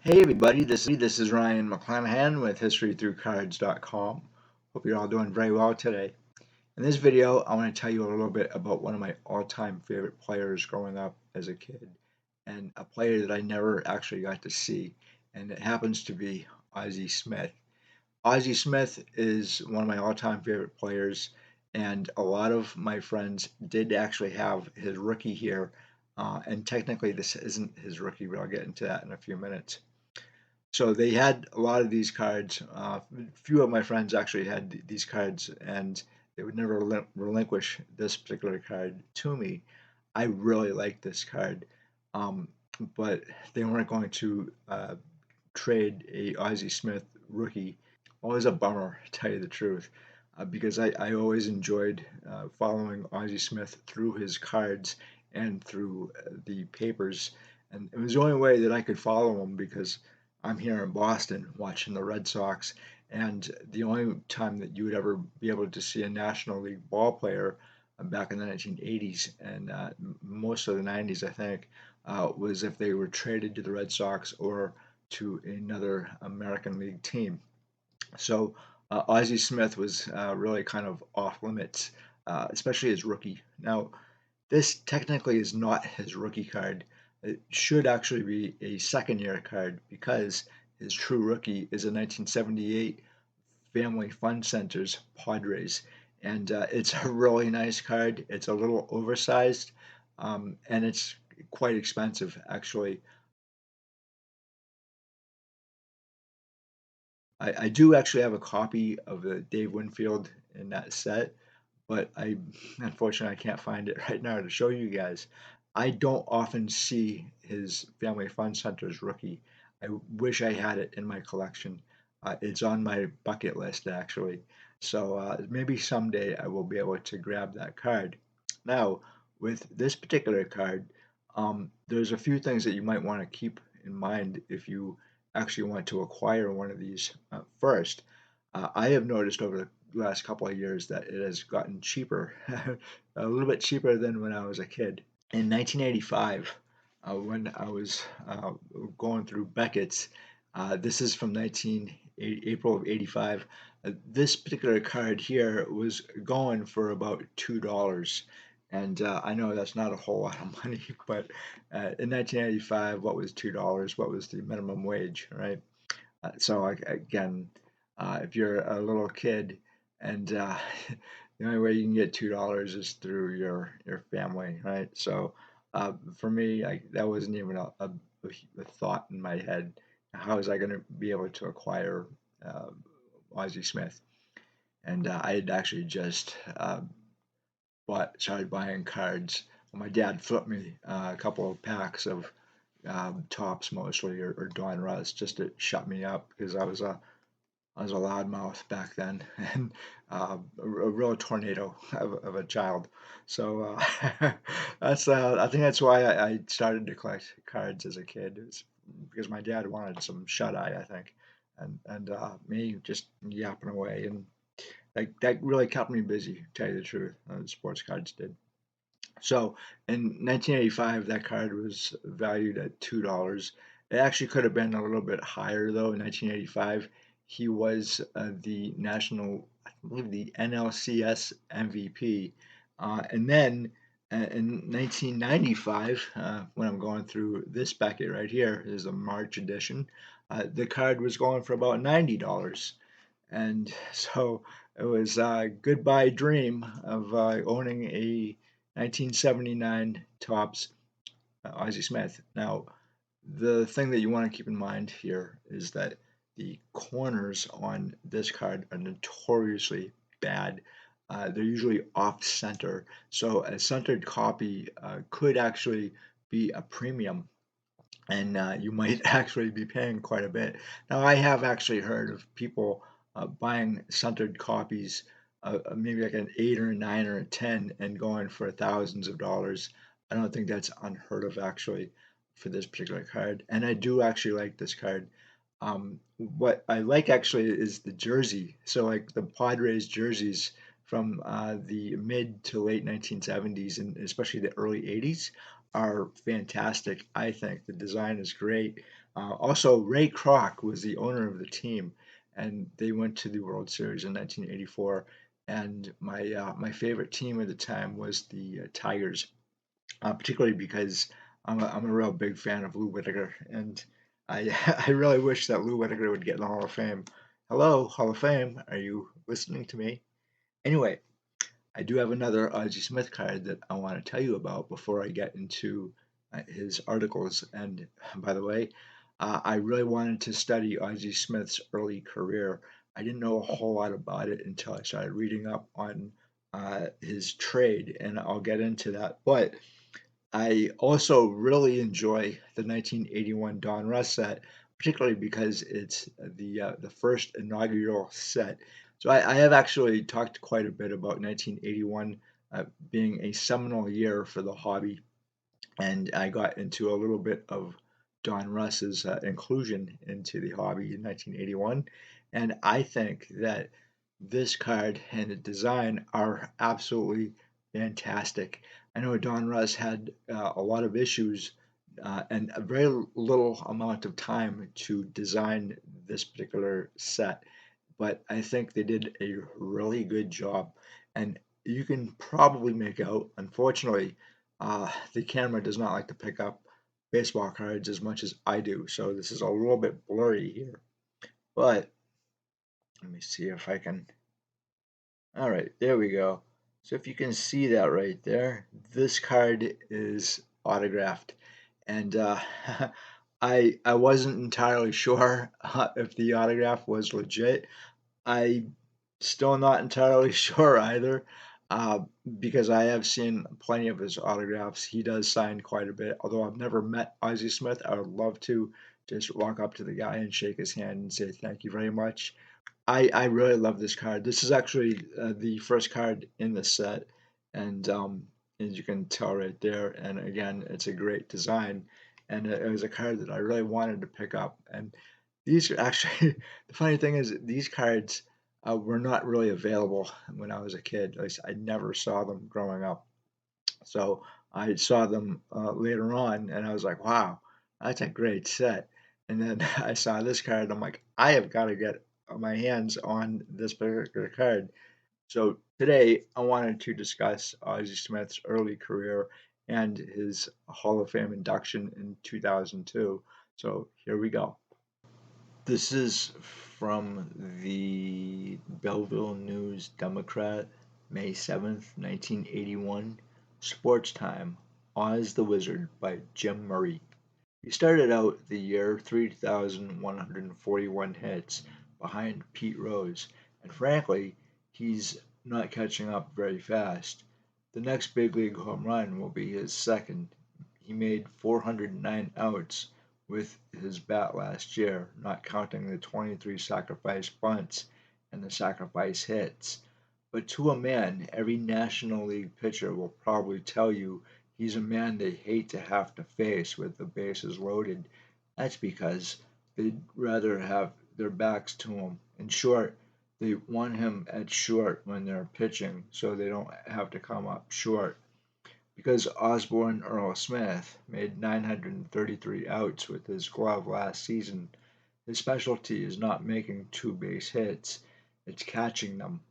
Hey everybody, this is Ryan McClanahan with HistoryThroughCards.com. Hope you're all doing very well today. In this video, I want to tell you a little bit about one of my all-time favorite players growing up as a kid, and a player that I never actually got to see, and it happens to be Ozzie Smith. Ozzie Smith is one of my all-time favorite players, and a lot of my friends did actually have his rookie here, and technically this isn't his rookie, but I'll get into that in a few minutes. So they had a lot of these cards. Few of my friends actually had these cards, and they would never relinquish this particular card to me. I really like this card, um, but they weren't going to trade a Ozzie Smith rookie. Always a bummer, to tell you the truth, because I always enjoyed following Ozzie Smith through his cards and through the papers, and it was the only way that I could follow him because I'm here in Boston watching the Red Sox, and the only time that you would ever be able to see a National League ball player back in the 1980s and most of the 90s, I think, was if they were traded to the Red Sox or to another American League team. So Ozzie Smith was really kind of off limits, especially his rookie. Now, this technically is not his rookie card. It should actually be a second year card because his true rookie is a 1978 Family Fun Centers Padres. And it's a really nice card. It's a little oversized, and it's quite expensive, actually. I do actually have a copy of the Dave Winfield in that set, but I unfortunately I can't find it right now to show you guys. I don't often see his Family Fun Centers rookie. I wish I had it in my collection. It's on my bucket list actually. So maybe someday I will be able to grab that card. Now, with this particular card, there's a few things that you might want to keep in mind if you actually want to acquire one of these first. I have noticed over the last couple of years that it has gotten cheaper, a little bit cheaper than when I was a kid. In 1985, when I was going through Beckett's, this is from April of 85. This particular card here was going for about $2. And I know that's not a whole lot of money, but in 1985, what was $2? What was the minimum wage, right? Again, if you're a little kid and the only way you can get $2 is through your family, right? So for me, that wasn't even a thought in my head. How was I going to be able to acquire uh, Ozzie Smith? And I had actually just started buying cards. My dad flipped me a couple of packs of tops mostly or Don Russ just to shut me up because I was a loudmouth back then and a real tornado of a child. So that's I think that's why I started to collect cards as a kid. It was because my dad wanted some shut eye, I think, and me just yapping away, and that really kept me busy. To tell you the truth, the sports cards did. So in 1985, that card was valued at $2. It actually could have been a little bit higher though. In 1985, he was the national, I believe, the NLCS MVP. And then in 1995, when I'm going through this packet right here, is the March edition. The card was going for about $90. And so it was a goodbye dream of owning a 1979 Topps Ozzie Smith. Now, the thing that you want to keep in mind here is that the corners on this card are notoriously bad. They're usually off center, so a centered copy could actually be a premium, and you might actually be paying quite a bit. Now, I have actually heard of people buying centered copies, maybe like an 8 or a 9 or a 10, and going for thousands of dollars. I don't think that's unheard of actually for this particular card, and I do actually like this card. What I like actually is the jersey. So like the Padres jerseys from the mid to late 1970s and especially the early 80s are fantastic. I think the design is great. Also, Ray Kroc was the owner of the team, and they went to the World Series in 1984. And my favorite team at the time was the Tigers, particularly because I'm a real big fan of Lou Whitaker, and I I really wish that Lou Whitaker would get in the Hall of Fame. Hello, Hall of Fame, are you listening to me? Anyway, I do have another Ozzie Smith card that I want to tell you about before I get into his articles. And by the way, I really wanted to study Ozzie Smith's early career. I didn't know a whole lot about it until I started reading up on his trade, and I'll get into that. But I also really enjoy the 1981 Don Russ set, particularly because it's the first inaugural set. So I have actually talked quite a bit about 1981 being a seminal year for the hobby, and I got into a little bit of Don Russ's inclusion into the hobby in 1981, and I think that this card and the design are absolutely fantastic. I know Don Russ had a lot of issues and a very little amount of time to design this particular set, but I think they did a really good job. And you can probably make out, unfortunately, the camera does not like to pick up baseball cards as much as I do, so this is a little bit blurry here. But let me see if I can. All right, there we go. So if you can see that right there, this card is autographed, and I wasn't entirely sure if the autograph was legit. I still not entirely sure either, uh, because I have seen plenty of his autographs. He does sign quite a bit. Although I've never met Ozzie Smith, I would love to just walk up to the guy and shake his hand and say thank you very much. I really love this card. This is actually the first card in the set, and as you can tell right there, and again, it's a great design, and it was a card that I really wanted to pick up. And these are actually, the funny thing is, these cards were not really available when I was a kid. At least I never saw them growing up. So I saw them later on, and I was like, wow, that's a great set. And then I saw this card, I'm like, I have got to get my hands on this particular card. So today I wanted to discuss Ozzie Smith's early career and his Hall of Fame induction in 2002. So here we go. This is from the Belleville News Democrat, May 7th, 1981. Sports Time, Oz the Wizard by Jim Murray. He started out the year 3,141 hits behind Pete Rose, and frankly, he's not catching up very fast. The next big league home run will be his second. He made 409 outs with his bat last year, not counting the 23 sacrifice bunts and the sacrifice hits. But to a man, every National League pitcher will probably tell you he's a man they hate to have to face with the bases loaded. That's because they'd rather have their backs to him. In short, they want him at short when they're pitching so they don't have to come up short. Because Osborne Earl Smith made 933 outs with his glove last season, his specialty is not making two base hits, it's catching them.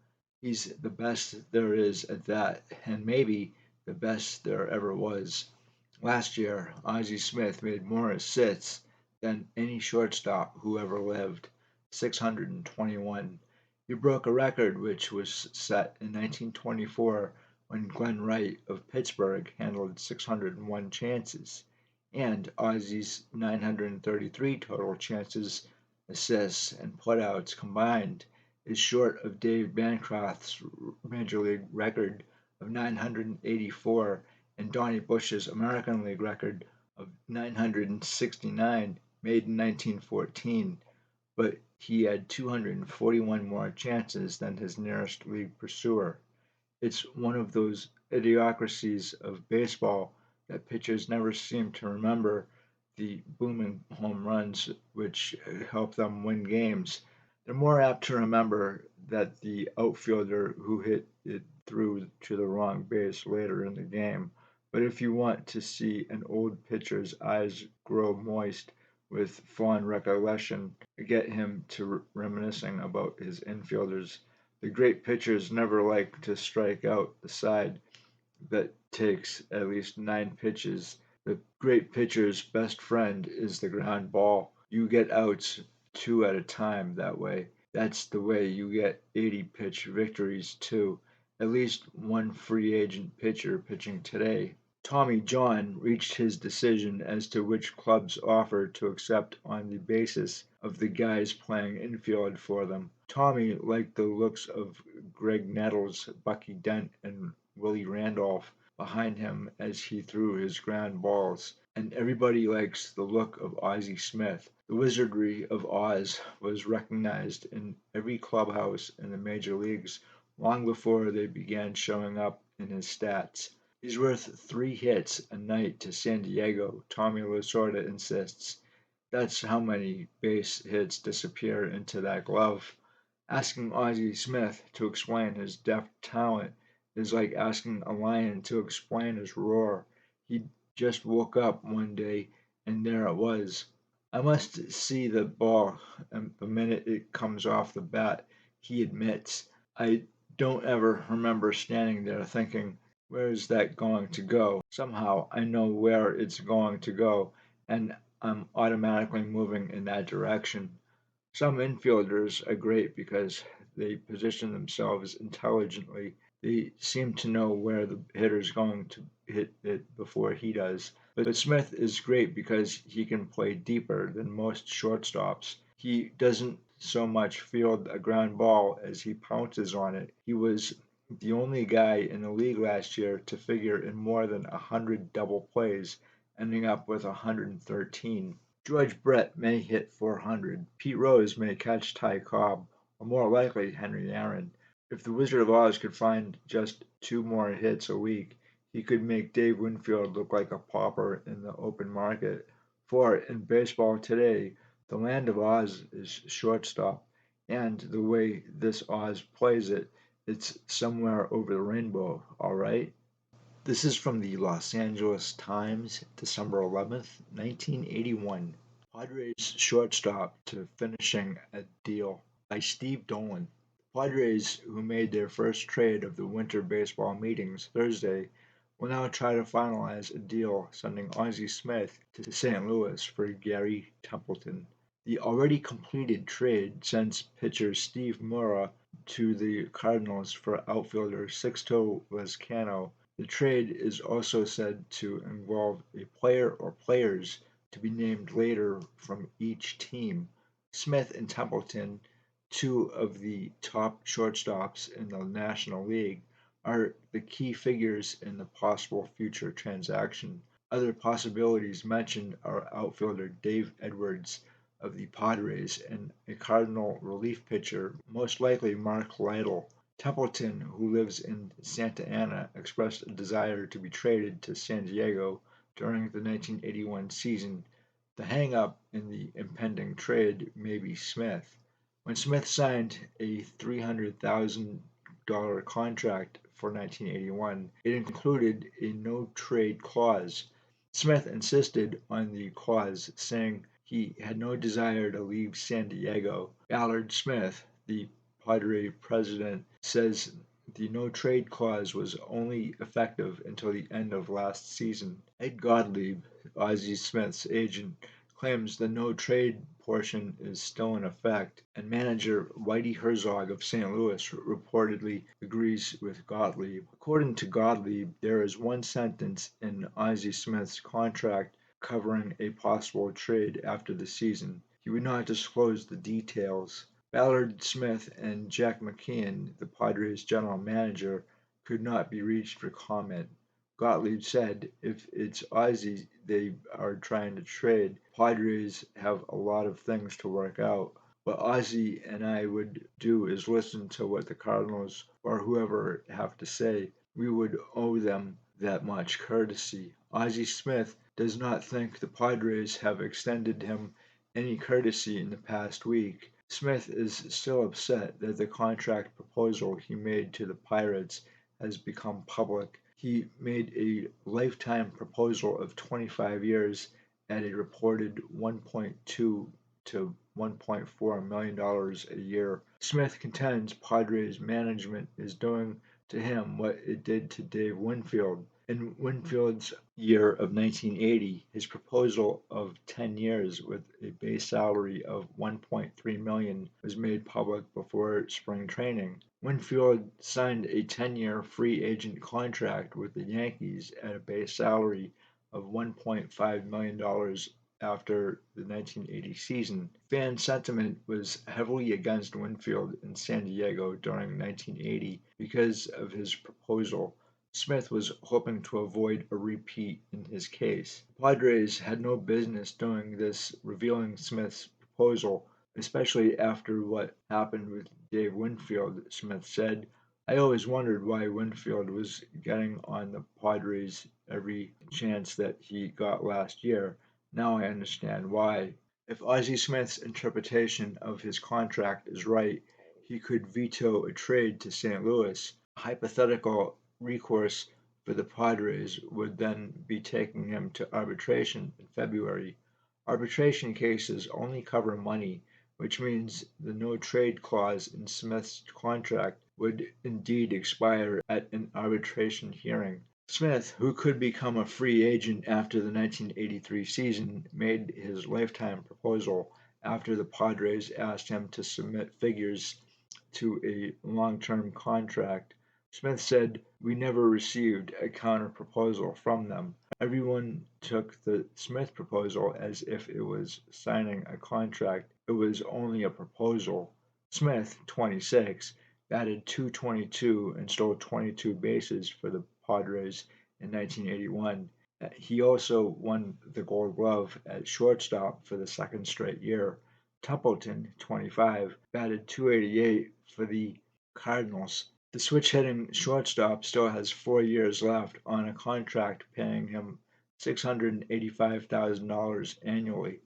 He's the best there is at that, and maybe the best there ever was. Last year, Ozzie Smith made more assists than any shortstop who ever lived, 621. He broke a record which was set in 1924 when Glenn Wright of Pittsburgh handled 601 chances, and Ozzie's 933 total chances, assists, and putouts combined is short of Dave Bancroft's major league record of 984 and Donnie Bush's American League record of 969 made in 1914, but he had 241 more chances than his nearest league pursuer. It's one of those idiocracies of baseball that pitchers never seem to remember the booming home runs which help them win games. They're more apt to remember that the outfielder who hit it through to the wrong base later in the game. But if you want to see an old pitcher's eyes grow moist with fond recollection get him to reminiscing about his infielders. The great pitchers never like to strike out the side that takes at least 9 pitches. The great pitcher's best friend is the ground ball. You get outs 2 at a time that way. That's the way you get 80 pitch victories, too. At least one free agent pitcher pitching today. Tommy John reached his decision as to which clubs offer to accept on the basis of the guys playing infield for them. Tommy liked the looks of Greg Nettles, Bucky Dent, and Willie Randolph behind him as he threw his ground balls, and everybody likes the look of Ozzie Smith. The Wizardry of Oz was recognized in every clubhouse in the major leagues long before they began showing up in his stats. He's worth 3 hits a night to San Diego, Tommy Lasorda insists. That's how many base hits disappear into that glove. Asking Ozzie Smith to explain his deft talent is like asking a lion to explain his roar. He just woke up one day and there it was. I must see the ball the minute it comes off the bat, he admits. I don't ever remember standing there thinking, where is that going to go? Somehow I know where it's going to go, and I'm automatically moving in that direction. Some infielders are great because they position themselves intelligently. They seem to know where the hitter's going to hit it before he does. But Smith is great because he can play deeper than most shortstops. He doesn't so much field a ground ball as he pounces on it. He was the only guy in the league last year to figure in more than 100 double plays, ending up with 113. George Brett may hit 400, Pete Rose may catch Ty Cobb, or more likely Henry Aaron. If the Wizard of Oz could find just 2 more hits a week, he could make Dave Winfield look like a pauper in the open market. For in baseball today, the land of Oz is shortstop, and the way this Oz plays it, it's somewhere over the rainbow, all right? This is from the Los Angeles Times, December 11th, 1981. Padres shortstop to finishing a deal by Steve Dolan. Padres, who made their first trade of the winter baseball meetings Thursday, will now try to finalize a deal sending Ozzie Smith to St. Louis for Gary Templeton. The already completed trade sends pitcher Steve Murrah to the Cardinals for outfielder Sixto Lezcano. The trade is also said to involve a player or players to be named later from each team. Smith and Templeton, 2 of the top shortstops in the National League, are the key figures in the possible future transaction. Other possibilities mentioned are outfielder Dave Edwards of the Padres and a Cardinal relief pitcher, most likely Mark Lytle. Templeton, who lives in Santa Ana, expressed a desire to be traded to San Diego during the 1981 season. The hang-up in the impending trade may be Smith. When Smith signed a $300,000 contract for 1981, it included a no-trade clause. Smith insisted on the clause, saying he had no desire to leave San Diego. Ballard Smith, the Padre president, says the no-trade clause was only effective until the end of last season. Ed Gottlieb, Ozzie Smith's agent, claims the no-trade portion is still in effect, and manager Whitey Herzog of St. Louis reportedly agrees with Gottlieb. According to Gottlieb, there is one sentence in Ozzie Smith's contract covering a possible trade after the season. He would not disclose the details. Ballard Smith and Jack McKeon, the Padres' general manager, could not be reached for comment. Gottlieb said, if it's Ozzie they are trying to trade, Padres have a lot of things to work out. What Ozzie and I would do is listen to what the Cardinals or whoever have to say. We would owe them that much courtesy. Ozzie Smith does not think the Padres have extended him any courtesy in the past week. Smith is still upset that the contract proposal he made to the Pirates has become public. He made a lifetime proposal of 25 years at a reported $1.2 to $1.4 million a year. Smith contends Padres management is doing to him what it did to Dave Winfield. In Winfield's year of 1980, his proposal of 10 years with a base salary of $1.3 million was made public before spring training. Winfield signed a 10-year free agent contract with the Yankees at a base salary of $1.5 million after the 1980 season. Fan sentiment was heavily against Winfield in San Diego during 1980 because of his proposal. Smith was hoping to avoid a repeat in his case. The Padres had no business doing this, revealing Smith's proposal, especially after what happened with Dave Winfield, Smith said. I always wondered why Winfield was getting on the Padres every chance that he got last year. Now I understand why. If Ozzie Smith's interpretation of his contract is right, he could veto a trade to St. Louis. Hypothetical recourse for the Padres would then be taking him to arbitration in February. Arbitration cases only cover money, which means the no trade clause in Smith's contract would indeed expire at an arbitration hearing. Smith, who could become a free agent after the 1983 season, made his lifetime proposal after the Padres asked him to submit figures to a long-term contract. Smith said, "We never received a counter-proposal from them." Everyone took the Smith proposal as if it was signing a contract. It was only a proposal. Smith, 26, batted .222 and stole 22 bases for the Padres in 1981. He also won the Gold Glove at shortstop for the second straight year. Templeton, 25, batted .288 for the Cardinals. The switch-hitting shortstop still has 4 years left on a contract paying him $685,000 annually.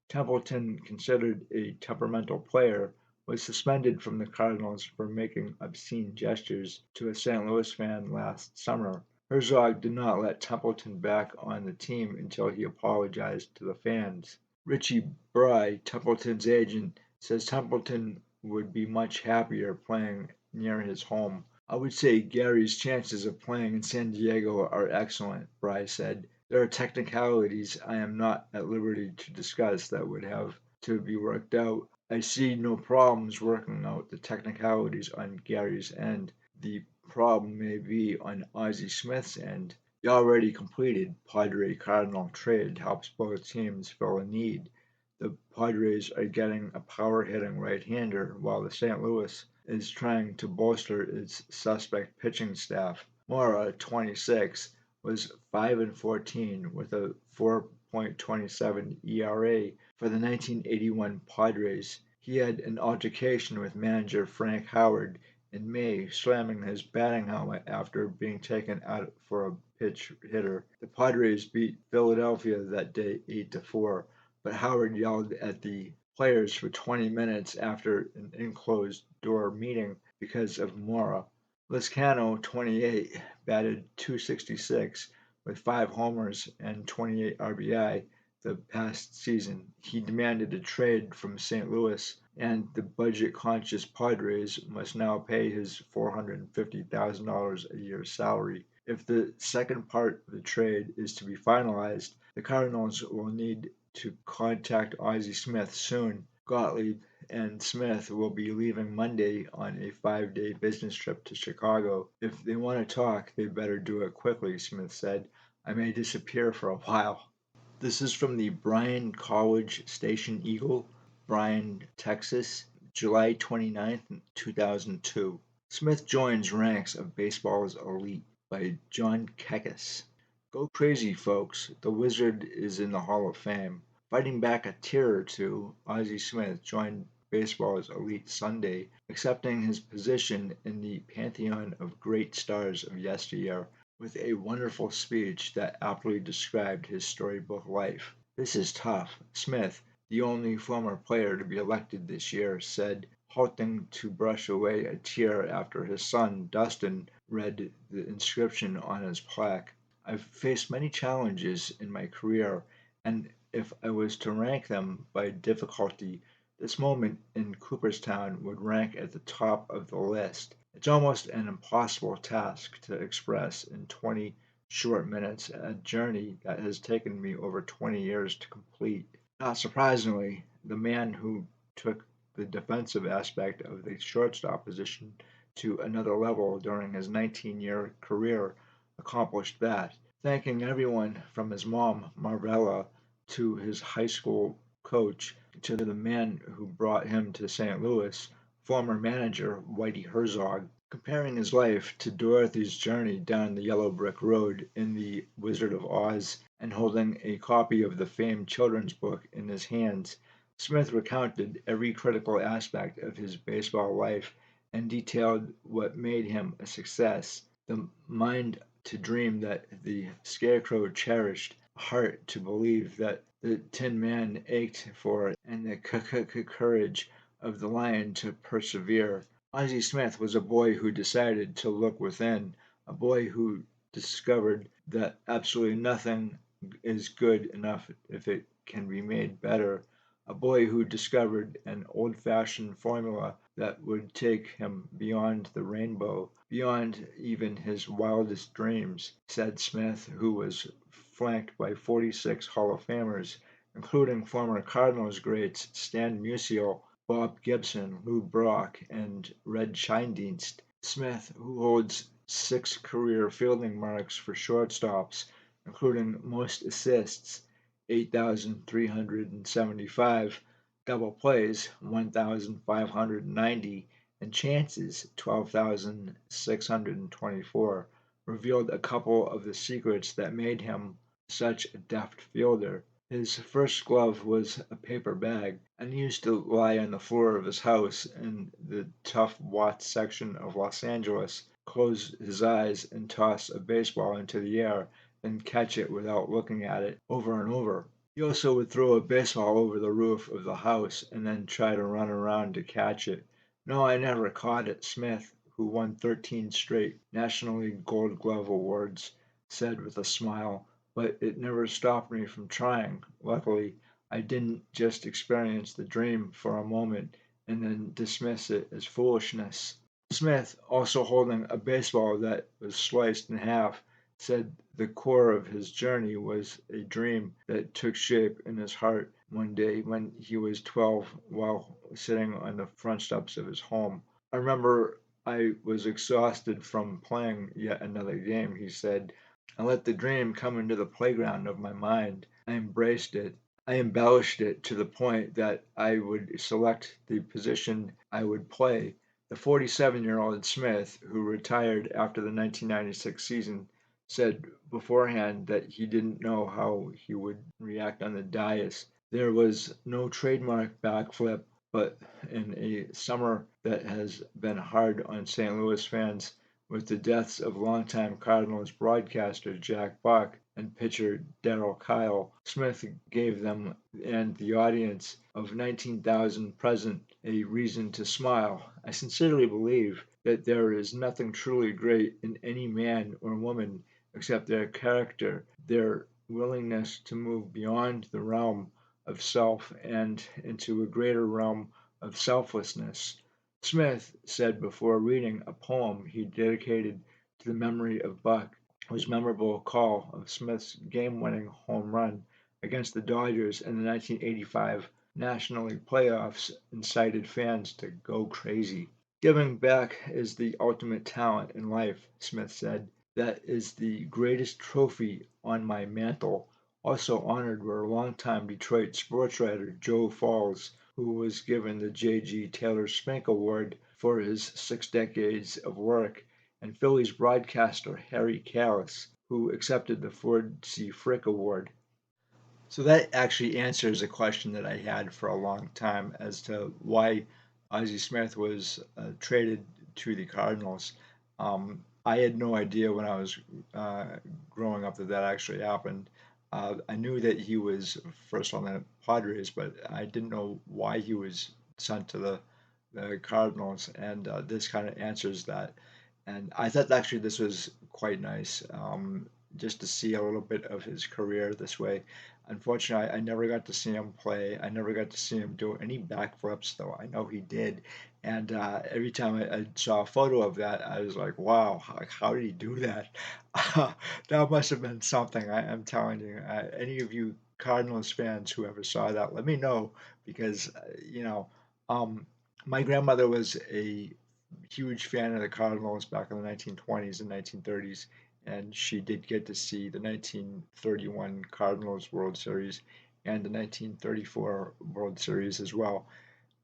Templeton, considered a temperamental player, was suspended from the Cardinals for making obscene gestures to a St. Louis fan last summer. Herzog did not let Templeton back on the team until he apologized to the fans. Richie Bry, Templeton's agent, says Templeton would be much happier playing near his home. I would say Gary's chances of playing in San Diego are excellent, Bry said. There are technicalities I am not at liberty to discuss that would have to be worked out. I see no problems working out the technicalities on Gary's end. The problem may be on Ozzie Smith's end. The already completed Padre-Cardinal trade helps both teams fill a need. The Padres are getting a power-hitting right-hander, while the St. Louis is trying to bolster its suspect pitching staff. Mora, 26, was 5-14 with a 4.27 ERA for the 1981 Padres. He had an altercation with manager Frank Howard in May, slamming his batting helmet after being taken out for a pitch hitter. The Padres beat Philadelphia that day 8-4, but Howard yelled at the players for 20 minutes after an enclosed door meeting because of Mora. Lizcano, 28, batted .266 with 5 homers and 28 RBI the past season. He demanded a trade from St. Louis, and the budget-conscious Padres must now pay his $450,000 a year salary. If the second part of the trade is to be finalized, the Cardinals will need to contact Ozzie Smith soon. Gottlieb and Smith will be leaving Monday on a 5-day business trip to Chicago. If they want to talk, they better do it quickly, Smith said. I may disappear for a while. This is from the Bryan College Station Eagle, Bryan, Texas, July 29, 2002. Smith joins ranks of baseball's elite by John Kekes. Go crazy, folks. The Wizard is in the Hall of Fame. Fighting back a tear or two, Ozzie Smith joined baseball's elite Sunday, accepting his position in the pantheon of great stars of yesteryear with a wonderful speech that aptly described his storybook life. This is tough. Smith, the only former player to be elected this year, said, halting to brush away a tear after his son, Dustin, read the inscription on his plaque. I've faced many challenges in my career, and if I was to rank them by difficulty, this moment in Cooperstown would rank at the top of the list. It's almost an impossible task to express in 20 short minutes a journey that has taken me over 20 years to complete. Not surprisingly, the man who took the defensive aspect of the shortstop position to another level during his 19-year career accomplished that, thanking everyone from his mom, Marvella, to his high school coach, to the man who brought him to St. Louis, former manager Whitey Herzog, comparing his life to Dorothy's journey down the yellow brick road in The Wizard of Oz, and holding a copy of the famed children's book in his hands. Smith recounted every critical aspect of his baseball life and detailed what made him a success. The mind to dream that the Scarecrow cherished, a heart to believe that the Tin Man ached for, and the courage of the Lion to persevere. Ozzie Smith was a boy who decided to look within, a boy who discovered that absolutely nothing is good enough if it can be made better, a boy who discovered an old-fashioned formula that would take him beyond the rainbow, beyond even his wildest dreams, said Smith, who was flanked by 46 Hall of Famers, including former Cardinals greats Stan Musial, Bob Gibson, Lou Brock, and Red Scheindienst. Smith, who holds 6 career fielding marks for shortstops, including most assists, 8,375, double plays, 1,590, and chances, 12,624, revealed a couple of the secrets that made him such a deft fielder. His first glove was a paper bag, and he used to lie on the floor of his house in the tough Watts section of Los Angeles, close his eyes and toss a baseball into the air, then catch it without looking at it over and over. He also would throw a baseball over the roof of the house and then try to run around to catch it. No, I never caught it, Smith, who won 13 straight National League Gold Glove awards, said with a smile, but it never stopped me from trying. Luckily, I didn't just experience the dream for a moment and then dismiss it as foolishness. Smith, also holding a baseball that was sliced in half, said the core of his journey was a dream that took shape in his heart one day when he was 12 while sitting on the front steps of his home. I remember I was exhausted from playing yet another game, he said. I let the dream come into the playground of my mind. I embraced it. I embellished it to the point that I would select the position I would play. The 47-year-old Smith, who retired after the 1996 season, said beforehand that he didn't know how he would react on the dais. There was no trademark backflip, but in a summer that has been hard on St. Louis fans, with the deaths of longtime Cardinals broadcaster Jack Buck and pitcher Darrell Kyle, Smith gave them and the audience of 19,000 present a reason to smile. I sincerely believe that there is nothing truly great in any man or woman except their character, their willingness to move beyond the realm of self and into a greater realm of selflessness. Smith said before reading a poem he dedicated to the memory of Buck, whose memorable call of Smith's game-winning home run against the Dodgers in the 1985 National League playoffs incited fans to go crazy. Giving back is the ultimate talent in life, Smith said. That is the greatest trophy on my mantle. Also honored were longtime Detroit sports writer Joe Falls, who was given the J.G. Taylor Spink Award for his 6 decades of work, and Phillies broadcaster Harry Kalas, who accepted the Ford C. Frick Award. So that actually answers a question that I had for a long time as to why Ozzie Smith was traded to the Cardinals. I had no idea when I was growing up that that actually happened. I knew that he was first on the Padres, but I didn't know why he was sent to the Cardinals, and this kind of answers that. And I thought actually this was quite nice. just to see a little bit of his career this way. Unfortunately, I never got to see him play. I never got to see him do any backflips, though I know he did. And every time I saw a photo of that, I was like, wow, how did he do that? That must have been something. I'm telling you. Any of you Cardinals fans who ever saw that, let me know because, um, my grandmother was a huge fan of the Cardinals back in the 1920s and 1930s, and she did get to see the 1931 Cardinals World Series and the 1934 World Series as well.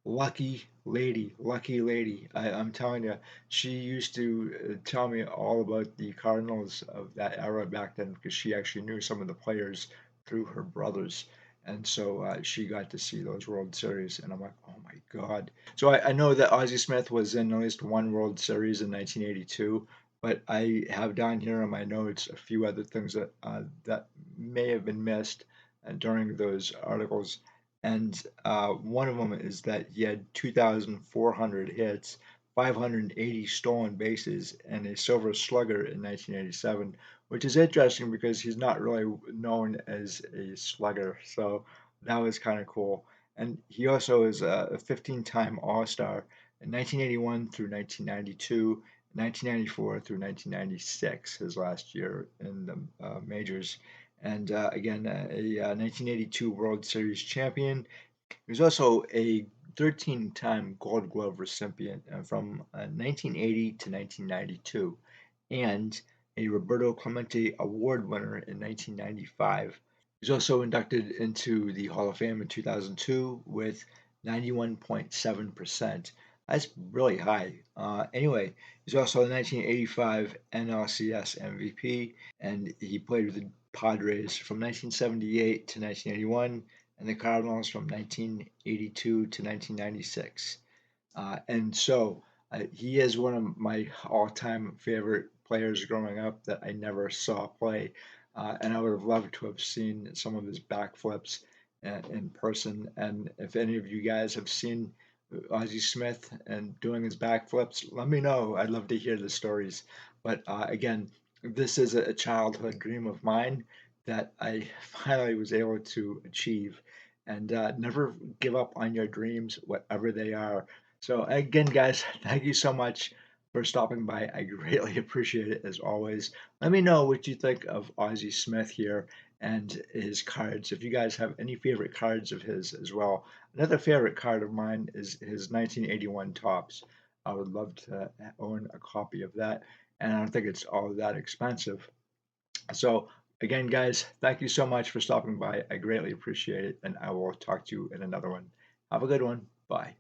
Lucky lady, lucky lady. I'm telling you, she used to tell me all about the Cardinals of that era back then because she actually knew some of the players through her brothers. And so she got to see those World Series, and I'm like, oh my God. So I know that Ozzie Smith was in at least one World Series in 1982, but I have down here on my notes a few other things that may have been missed during those articles. And one of them is that he had 2,400 hits, 580 stolen bases, and a Silver Slugger in 1987, which is interesting because he's not really known as a slugger. So that was kind of cool. And he also is a 15-time All-Star in 1981 through 1992, 1994 through 1996, his last year in the majors. And again, a 1982 World Series champion. He was also a 13-time Gold Glove recipient from 1980 to 1992, and a Roberto Clemente Award winner in 1995. He was also inducted into the Hall of Fame in 2002 with 91.7%. That's really high. Anyway, he's also the 1985 NLCS MVP, and he played with the Padres from 1978 to 1981 and the Cardinals from 1982 to 1996. And so he is one of my all-time favorite players growing up that I never saw play. And I would have loved to have seen some of his backflips in person. And if any of you guys have seen Ozzie Smith and doing his backflips, let me know. I'd love to hear the stories. But again, this is a childhood dream of mine that I finally was able to achieve. And never give up on your dreams, whatever they are. So again, guys, thank you so much for stopping by. I greatly appreciate it as always. Let me know what you think of Ozzie Smith here and his cards. If you guys have any favorite cards of his as well. Another favorite card of mine is his 1981 Tops. I would love to own a copy of that, and I don't think it's all that expensive. So again, guys, thank you so much for stopping by. I greatly appreciate it, and I will talk to you in another one. Have a good one. Bye.